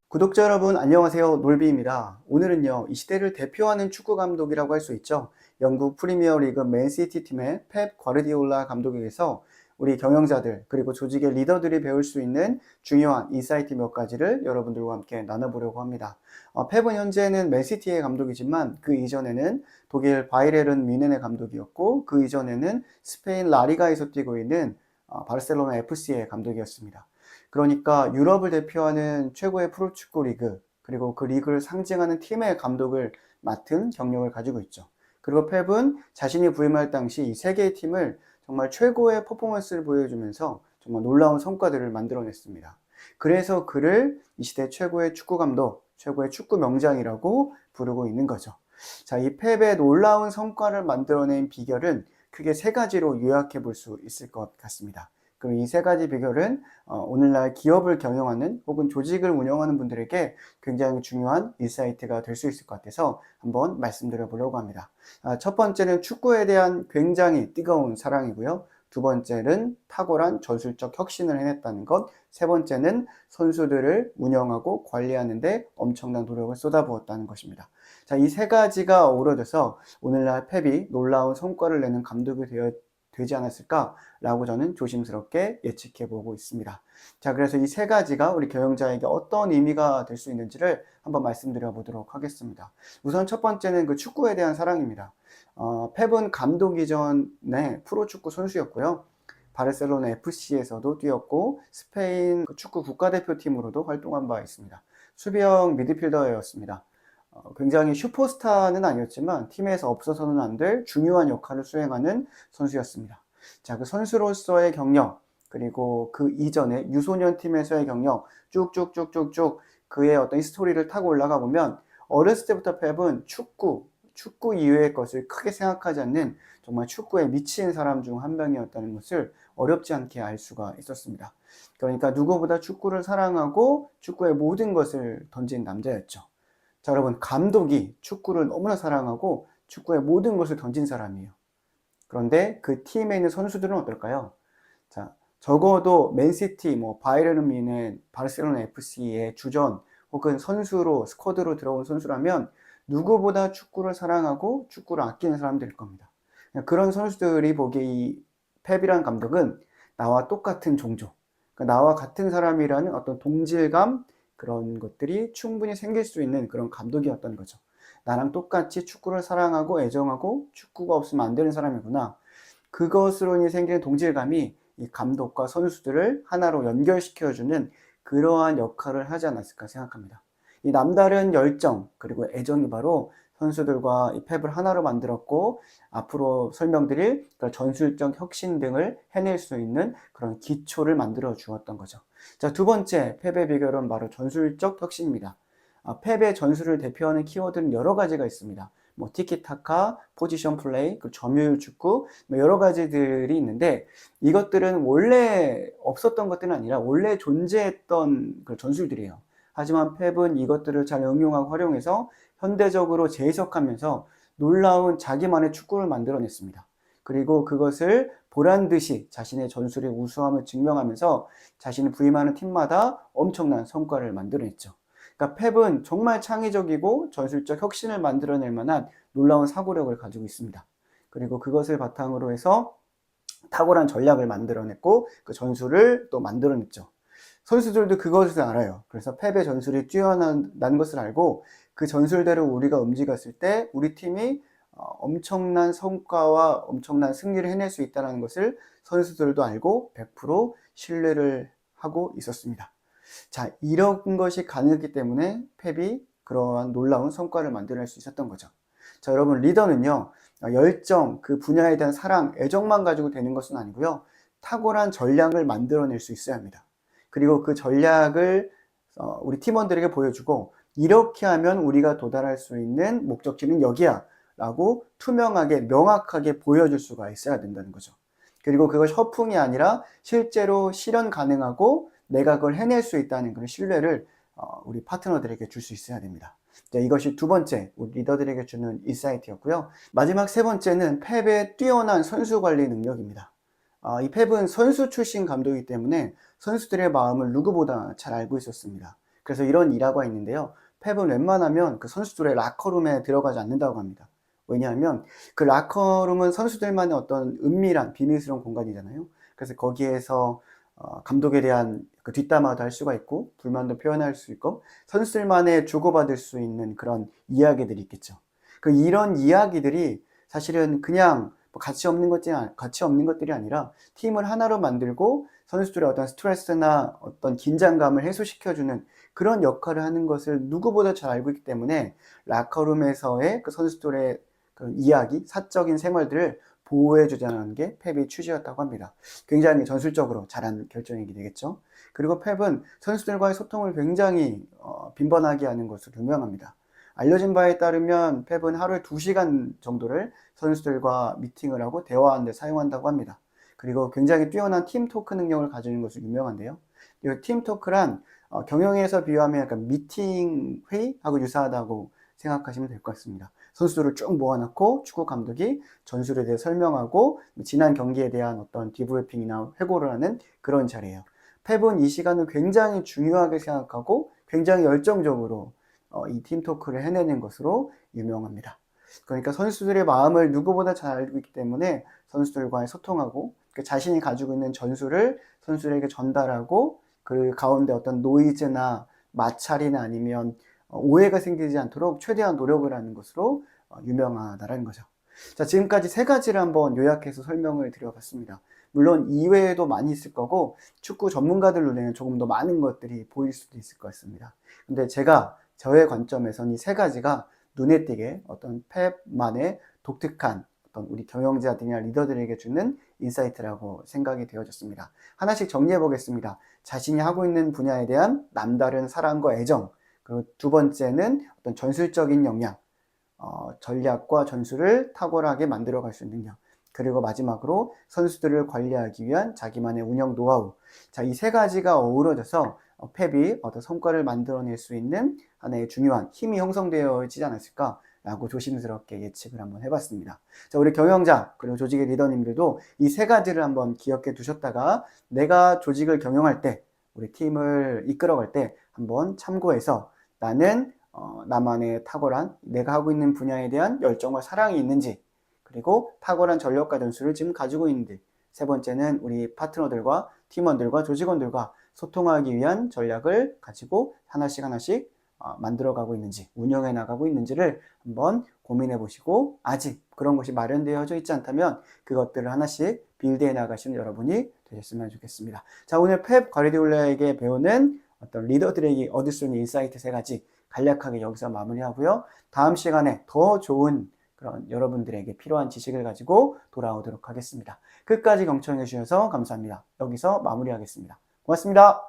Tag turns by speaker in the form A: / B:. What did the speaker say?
A: 구독자 여러분 안녕하세요. 놀비입니다. 오늘은요 이 시대를 대표하는 축구 감독이라고 할 수 있죠. 영국 프리미어리그 맨시티 팀의 펩 과르디올라 감독에게서 우리 경영자들 그리고 조직의 리더들이 배울 수 있는 중요한 인사이트 몇 가지를 여러분들과 함께 나눠보려고 합니다. 펩은 현재는 맨시티의 감독이지만 그 이전에는 독일 바이에른 뮌헨의 감독이었고 그 이전에는 스페인 라리가에서 뛰고 있는 바르셀로나 FC의 감독이었습니다. 그러니까 유럽을 대표하는 최고의 프로축구 리그 그리고 그 리그를 상징하는 팀의 감독을 맡은 경력을 가지고 있죠. 그리고 펩은 자신이 부임할 당시 이 세 개의 팀을 정말 최고의 퍼포먼스를 보여주면서 정말 놀라운 성과들을 만들어냈습니다. 그래서 그를 이 시대 최고의 축구 감독, 최고의 축구 명장이라고 부르고 있는 거죠. 자, 이 펩의 놀라운 성과를 만들어낸 비결은 크게 세 가지로 요약해 볼 수 있을 것 같습니다. 그럼 이 세 가지 비결은 오늘날 기업을 경영하는 혹은 조직을 운영하는 분들에게 굉장히 중요한 인사이트가 될 수 있을 것 같아서 한번 말씀드려 보려고 합니다. 첫 번째는 축구에 대한 굉장히 뜨거운 사랑이고요. 두 번째는 탁월한 전술적 혁신을 해냈다는 것. 세 번째는 선수들을 운영하고 관리하는 데 엄청난 노력을 쏟아부었다는 것입니다. 자, 이 세 가지가 어우러져서 오늘날 펩이 놀라운 성과를 내는 감독이 되지 않았을까라고 저는 조심스럽게 예측해 보고 있습니다. 자, 그래서 이 세 가지가 우리 경영자에게 어떤 의미가 될 수 있는지를 한번 말씀드려 보도록 하겠습니다. 우선 첫 번째는 그 축구에 대한 사랑입니다. 펩은 감독 이전에 프로축구 선수였고요. 바르셀로나 FC에서도 뛰었고 스페인 축구 국가대표팀으로도 활동한 바 있습니다. 수비형 미드필더였습니다. 굉장히 슈퍼스타는 아니었지만 팀에서 없어서는 안 될 중요한 역할을 수행하는 선수였습니다. 자, 그 선수로서의 경력 그리고 그 이전에 유소년 팀에서의 경력 쭉쭉쭉쭉쭉 그의 어떤 스토리를 타고 올라가 보면 어렸을 때부터 펩은 축구 이외의 것을 크게 생각하지 않는 정말 축구에 미친 사람 중 한 명이었다는 것을 어렵지 않게 알 수가 있었습니다. 그러니까 누구보다 축구를 사랑하고 축구의 모든 것을 던진 남자였죠. 자, 여러분, 감독이 축구를 너무나 사랑하고 축구의 모든 것을 던진 사람이에요. 그런데 그 팀에 있는 선수들은 어떨까요? 자, 적어도 맨시티, 바이에른 뮌헨, 바르셀로나 FC의 주전 혹은 선수로 스쿼드로 들어온 선수라면 누구보다 축구를 사랑하고 축구를 아끼는 사람들일 겁니다. 그런 선수들이 보기에 이 펩이라는 감독은 나와 똑같은 종족, 그러니까 나와 같은 사람이라는 어떤 동질감 그런 것들이 충분히 생길 수 있는 그런 감독이었던 거죠. 나랑 똑같이 축구를 사랑하고 애정하고 축구가 없으면 안 되는 사람이구나. 그것으로 인해 생기는 동질감이 이 감독과 선수들을 하나로 연결시켜주는 그러한 역할을 하지 않았을까 생각합니다. 이 남다른 열정 그리고 애정이 바로 선수들과 이 펩을 하나로 만들었고 앞으로 설명드릴 전술적 혁신 등을 해낼 수 있는 그런 기초를 만들어 주었던 거죠. 자, 두 번째 펩의 비결은 바로 전술적 혁신입니다. 펩의 전술을 대표하는 키워드는 여러 가지가 있습니다. 티키타카, 포지션 플레이, 점유율 축구, 여러 가지들이 있는데 이것들은 원래 없었던 것들은 아니라 원래 존재했던 그 전술들이에요. 하지만 펩은 이것들을 잘 응용하고 활용해서 현대적으로 재해석하면서 놀라운 자기만의 축구를 만들어냈습니다. 그리고 그것을 보란듯이 자신의 전술의 우수함을 증명하면서 자신이 부임하는 팀마다 엄청난 성과를 만들어냈죠. 그러니까 펩은 정말 창의적이고 전술적 혁신을 만들어낼 만한 놀라운 사고력을 가지고 있습니다. 그리고 그것을 바탕으로 해서 탁월한 전략을 만들어냈고 그 전술을 또 만들어냈죠. 선수들도 그것을 알아요. 그래서 펩의 전술이 뛰어난 것을 알고 그 전술대로 우리가 움직였을 때 우리 팀이 엄청난 성과와 엄청난 승리를 해낼 수 있다는 것을 선수들도 알고 100% 신뢰를 하고 있었습니다. 자, 이런 것이 가능했기 때문에 펩이 그러한 놀라운 성과를 만들어낼 수 있었던 거죠. 자, 여러분, 리더는요, 열정, 그 분야에 대한 사랑, 애정만 가지고 되는 것은 아니고요, 탁월한 전략을 만들어낼 수 있어야 합니다. 그리고 그 전략을 우리 팀원들에게 보여주고 이렇게 하면 우리가 도달할 수 있는 목적지는 여기야 라고 투명하게 명확하게 보여줄 수가 있어야 된다는 거죠. 그리고 그것이 허풍이 아니라 실제로 실현 가능하고 내가 그걸 해낼 수 있다는 그런 신뢰를 우리 파트너들에게 줄 수 있어야 됩니다. 자, 이것이 두 번째 우리 리더들에게 주는 인사이트였고요. 마지막 세 번째는 펩의 뛰어난 선수 관리 능력입니다. 이 펩은 선수 출신 감독이기 때문에 선수들의 마음을 누구보다 잘 알고 있었습니다. 그래서 이런 일화가 있는데요. 펩은 웬만하면 그 선수들의 라커룸에 들어가지 않는다고 합니다. 왜냐하면 그 라커룸은 선수들만의 어떤 은밀한 비밀스러운 공간이잖아요. 그래서 거기에서 감독에 대한 그 뒷담화도 할 수가 있고 불만도 표현할 수 있고 선수들만의 주고받을 수 있는 그런 이야기들이 있겠죠. 이런 이야기들이 사실은 그냥 뭐 가치 없는 것들이 아니라 팀을 하나로 만들고 선수들의 어떤 스트레스나 어떤 긴장감을 해소시켜주는 그런 역할을 하는 것을 누구보다 잘 알고 있기 때문에 라커룸에서의 그 선수들의 그 이야기, 사적인 생활들을 보호해주자는 게 펩의 취지였다고 합니다. 굉장히 전술적으로 잘한 결정이게 되겠죠. 그리고 펩은 선수들과의 소통을 굉장히 빈번하게 하는 것으로 유명합니다. 알려진 바에 따르면 펩은 하루에 2시간 정도를 선수들과 미팅을 하고 대화하는 데 사용한다고 합니다. 그리고 굉장히 뛰어난 팀 토크 능력을 가지는 것으로 유명한데요. 이 팀 토크란 경영에서 비유하면 약간 미팅 회의하고 유사하다고 생각하시면 될 것 같습니다. 선수들을 쭉 모아놓고 축구 감독이 전술에 대해 설명하고 지난 경기에 대한 어떤 디브리핑이나 회고를 하는 그런 자리예요. 펩은 이 시간을 굉장히 중요하게 생각하고 굉장히 열정적으로 이 팀토크를 해내는 것으로 유명합니다. 그러니까 선수들의 마음을 누구보다 잘 알고 있기 때문에 선수들과 소통하고 자신이 가지고 있는 전술을 선수들에게 전달하고 그 가운데 어떤 노이즈나 마찰이나 아니면 오해가 생기지 않도록 최대한 노력을 하는 것으로 유명하다는 거죠. 자, 지금까지 3가지를 한번 요약해서 설명을 드려봤습니다. 물론 이외에도 많이 있을 거고 축구 전문가들 눈에는 조금 더 많은 것들이 보일 수도 있을 것 같습니다. 근데 제가 저의 관점에서는 이 3가지가 눈에 띄게 어떤 펩만의 독특한 어떤 우리 경영자들이나 리더들에게 주는 인사이트라고 생각이 되어졌습니다. 하나씩 정리해 보겠습니다. 자신이 하고 있는 분야에 대한 남다른 사랑과 애정, 그리고 2번째는 어떤 전술적인 역량, 전략과 전술을 탁월하게 만들어갈 수 있는 능력, 그리고 마지막으로 선수들을 관리하기 위한 자기만의 운영 노하우. 자, 이 3가지가 어우러져서 펩이 어떤 성과를 만들어낼 수 있는 하나의 중요한 힘이 형성되어지지 않았을까라고 조심스럽게 예측을 한번 해봤습니다. 자, 우리 경영자 그리고 조직의 리더님들도 이 3가지를 한번 기억해 두셨다가 내가 조직을 경영할 때, 우리 팀을 이끌어갈 때 한번 참고해서 나는 나만의 탁월한 내가 하고 있는 분야에 대한 열정과 사랑이 있는지, 그리고 탁월한 전력과 전술을 지금 가지고 있는지, 3번째는 우리 파트너들과 팀원들과 조직원들과 소통하기 위한 전략을 가지고 하나씩 만들어가고 있는지, 운영해 나가고 있는지를 한번 고민해 보시고 아직 그런 것이 마련되어져 있지 않다면 그것들을 하나씩 빌드해 나가시는 여러분이 되셨으면 좋겠습니다. 자, 오늘 펩 과르디올라에게 배우는 어떤 리더들에게 얻을 수 있는 인사이트 3가지 간략하게 여기서 마무리하고요. 다음 시간에 더 좋은 그런 여러분들에게 필요한 지식을 가지고 돌아오도록 하겠습니다. 끝까지 경청해 주셔서 감사합니다. 여기서 마무리하겠습니다. 고맙습니다.